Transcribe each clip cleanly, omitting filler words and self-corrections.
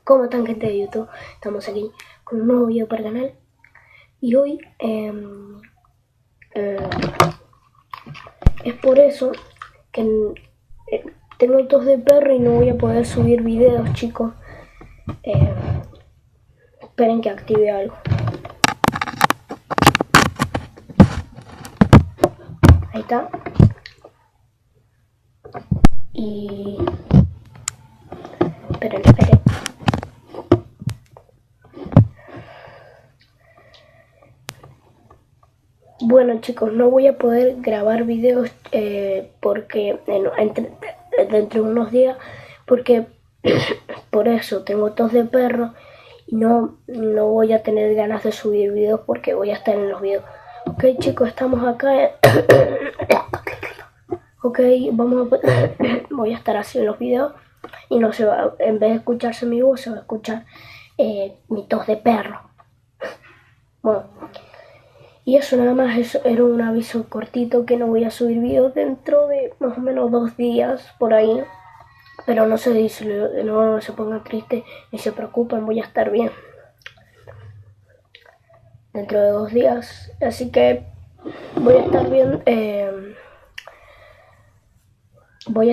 ¿Cómo están, gente de YouTube? Estamos aquí con un nuevo video para el canal. Y hoy es por eso que tengo tos de perro y no voy a poder subir videos, chicos. Esperen que active algo. Ahí está. Y... esperen. Bueno, chicos, no voy a poder grabar videos porque dentro de unos días, porque por eso tengo tos de perro y no voy a tener ganas de subir videos porque voy a estar en los videos. Ok, chicos, estamos acá. Ok, voy a estar así en los videos y no se va, en vez de escucharse mi voz, se va a escuchar mi tos de perro. Bueno. Y eso nada más, eso era un aviso cortito que no voy a subir videos dentro de más o menos 2 días por ahí. Pero no se pongan tristes ni se preocupen, voy a estar bien dentro de 2 días. Así que voy a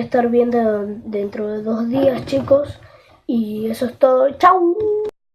estar bien, dentro de 2 días, chicos. Y eso es todo. ¡Chao!